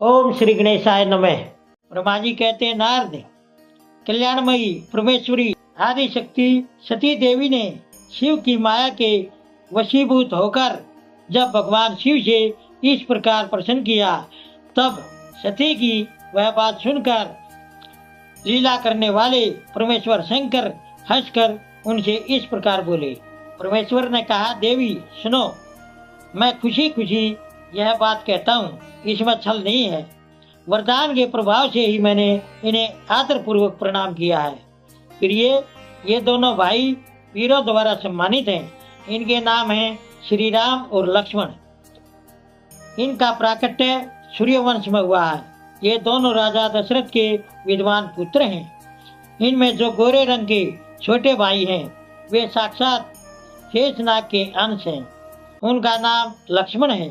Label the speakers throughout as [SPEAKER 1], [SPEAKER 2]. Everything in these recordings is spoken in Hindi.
[SPEAKER 1] ओम श्री गणेशाय नमः। ब्रह्मा जी कहते हैं, नारद, कल्याणमयी परमेश्वरी आदि शक्ति सती देवी ने शिव की माया के वशीभूत होकर जब भगवान शिव से इस प्रकार प्रसन्न किया, तब सती की वह बात सुनकर लीला करने वाले परमेश्वर शंकर हंसकर उनसे इस प्रकार बोले। परमेश्वर ने कहा, देवी सुनो, मैं खुशी खुशी यह बात कहता हूँ, इसमें छल नहीं है। वरदान के प्रभाव से ही मैंने इन्हें आदर पूर्वक प्रणाम किया है। फिर ये दोनों भाई वीरों द्वारा सम्मानित हैं। इनके नाम हैं श्री राम और लक्ष्मण। इनका प्राकट्य सूर्यवंश में हुआ है। ये दोनों राजा दशरथ के विद्वान पुत्र हैं। इनमें जो गोरे रंग के छोटे भाई हैं, वे साक्षात शेषनाग के अंश हैं। उनका नाम लक्ष्मण है।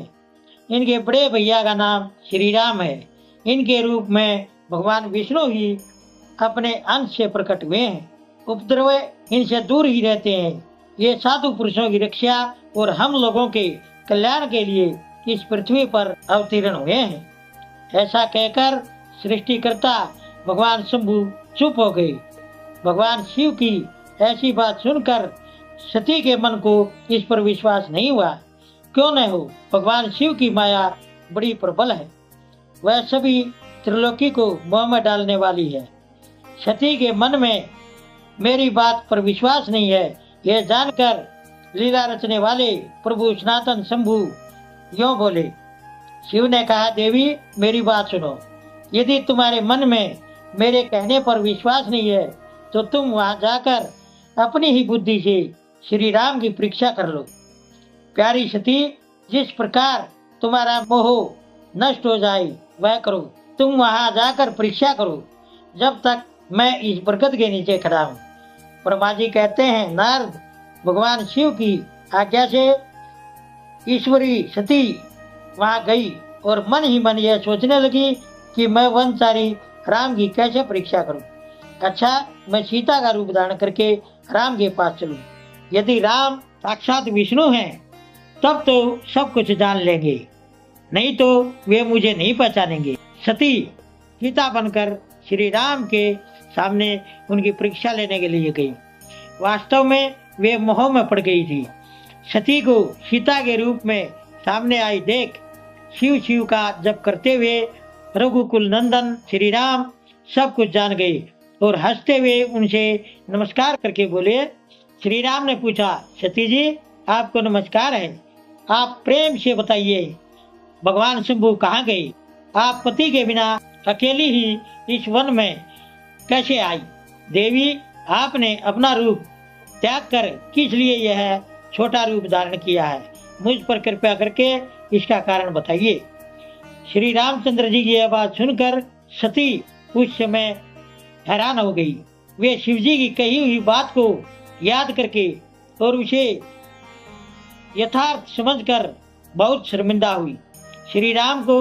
[SPEAKER 1] इनके बड़े भैया का नाम श्री राम है। इनके रूप में भगवान विष्णु ही अपने अंश से प्रकट हुए हैं। उपद्रव इनसे दूर ही रहते हैं। ये साधु पुरुषों की रक्षा और हम लोगों के कल्याण के लिए इस पृथ्वी पर अवतीर्ण हुए हैं। ऐसा कहकर सृष्टिकर्ता भगवान शंभु चुप हो गए। भगवान शिव की ऐसी बात सुनकर सती के मन को इस पर विश्वास नहीं हुआ। क्यों न हो, भगवान शिव की माया बड़ी प्रबल है। वह सभी त्रिलोकी को मोह में डालने वाली है। सती के मन में मेरी बात पर विश्वास नहीं है, यह जानकर लीला रचने वाले प्रभु सनातन शंभु यों बोले। शिव ने कहा, देवी मेरी बात सुनो। यदि तुम्हारे मन में मेरे कहने पर विश्वास नहीं है, तो तुम वहां जाकर अपनी ही बुद्धि से श्री राम की परीक्षा कर लो। प्यारी सती, जिस प्रकार तुम्हारा मोह नष्ट हो जाए वह करो। तुम वहां जाकर परीक्षा करो, जब तक मैं इस बरगद के नीचे खड़ा हूँ। ब्रह्मा जी कहते हैं, नारद, भगवान शिव की आज्ञा से ईश्वरी सती वहां गई और मन ही मन यह सोचने लगी कि मैं वनचारी राम की कैसे परीक्षा करूं। अच्छा, मैं सीता का रूप धारण करके राम के पास चलूं। यदि राम साक्षात विष्णु हैं, तब तो सब कुछ जान लेंगे, नहीं तो वे मुझे नहीं पहचानेंगे। सती सीता बनकर श्री राम के सामने उनकी परीक्षा लेने के लिए गई। वास्तव में वे मोह में पड़ गई थी। सती को सीता के रूप में सामने आई देख शिव शिव का जप करते हुए रघुकुल नंदन श्री राम सब कुछ जान गए और हंसते हुए उनसे नमस्कार करके बोले। श्री राम ने पूछा, सती जी आपको नमस्कार है, आप प्रेम से बताइए भगवान शंभु कहाँ गए? आप पति के बिना अकेली ही इस वन में कैसे आई? देवी, आपने अपना रूप त्याग कर किस लिए यह छोटा रूप धारण किया है? मुझ पर कृपया करके इसका कारण बताइए। श्री रामचंद्र जी की यह बात सुनकर सती उस समय हैरान हो गई। वे शिव जी की कही हुई बात को याद करके और उसे यथार्थ समझकर बहुत शर्मिंदा हुई। श्री राम को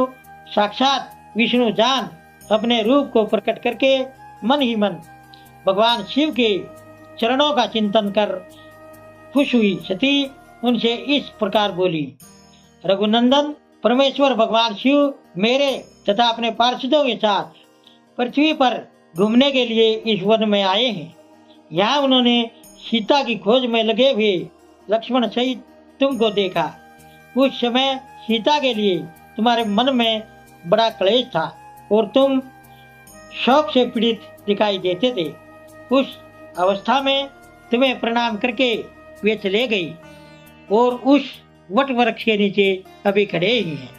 [SPEAKER 1] साक्षात विष्णु जान अपने रूप को प्रकट करके मन ही मन भगवान शिव के चरणों का चिंतन कर खुश हुई सती उनसे इस प्रकार बोली। रघुनंदन, परमेश्वर भगवान शिव मेरे तथा अपने पार्षदों के साथ पृथ्वी पर घूमने के लिए इस वन में आए हैं। यहाँ उन्होंने सीता की खोज में लगे हुए लक्ष्मण सहित तुमको देखा। उस समय सीता के लिए तुम्हारे मन में बड़ा क्लेश था और तुम शोक से पीड़ित दिखाई देते थे। उस अवस्था में तुम्हें प्रणाम करके वे चले गई और उस वट वृक्ष के नीचे अभी खड़े ही हैं।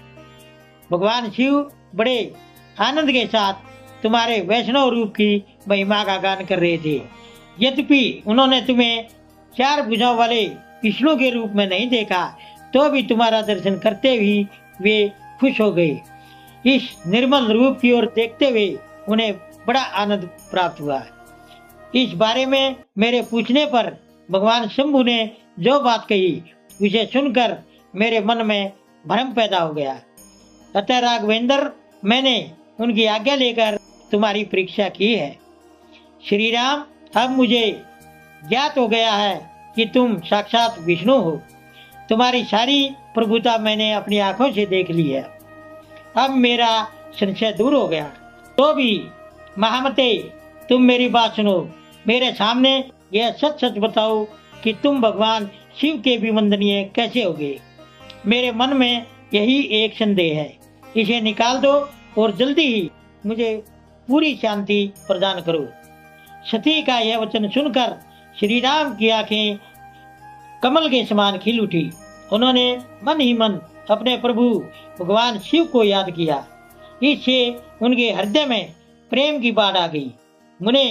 [SPEAKER 1] भगवान शिव बड़े आनंद के साथ तुम्हारे वैष्णव रूप की महिमा का गान कर रहे थे। यद्यपि उन्होंने तुम्हें चार भुजाओं वाले विष्णु के रूप में नहीं देखा, तो भी तुम्हारा दर्शन करते ही वे खुश हो गए। इस निर्मल रूप की ओर देखते हुए उन्हें बड़ा आनंद प्राप्त हुआ। इस बारे में मेरे पूछने पर भगवान शंभु ने जो बात कही, उसे सुनकर मेरे मन में भ्रम पैदा हो गया। अतः राघवेंद्र, मैंने उनकी आज्ञा लेकर तुम्हारी परीक्षा की है। श्री राम, अब मुझे ज्ञात हो गया है कि तुम साक्षात विष्णु हो। तुम्हारी सारी प्रभुता मैंने अपनी आंखों से देख ली है। अब मेरा संशय दूर हो गया। तो भी महामते, तुम मेरी बात सुनो, मेरे सामने यह सच सच बताओ कि तुम भगवान शिव के भी वंदनीय कैसे होगे। मेरे मन में यही एक संदेह है, इसे निकाल दो और जल्दी ही मुझे पूरी शांति प्रदान करो। सती का यह वचन सुनकर श्री राम की आंखें कमल के समान खिल उठी। उन्होंने मन ही मन अपने प्रभु भगवान शिव को याद किया। इससे उनके हृदय में प्रेम की बाढ़ आ गई। मुने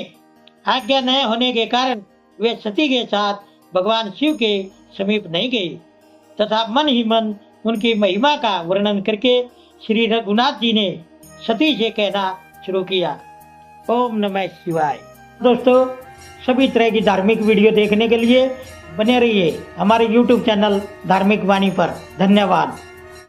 [SPEAKER 1] आज्ञा न होने के कारण वे सती के साथ भगवान शिव के समीप नहीं गए तथा मन ही मन उनकी महिमा का वर्णन करके श्री रघुनाथ जी ने सती से कहना शुरू किया, ओम नमः शिवाय। दोस्तों, सभी तरह की धार्मिक वीडियो देखने के लिए बने रहिए हमारे YouTube चैनल धार्मिक वाणी पर। धन्यवाद।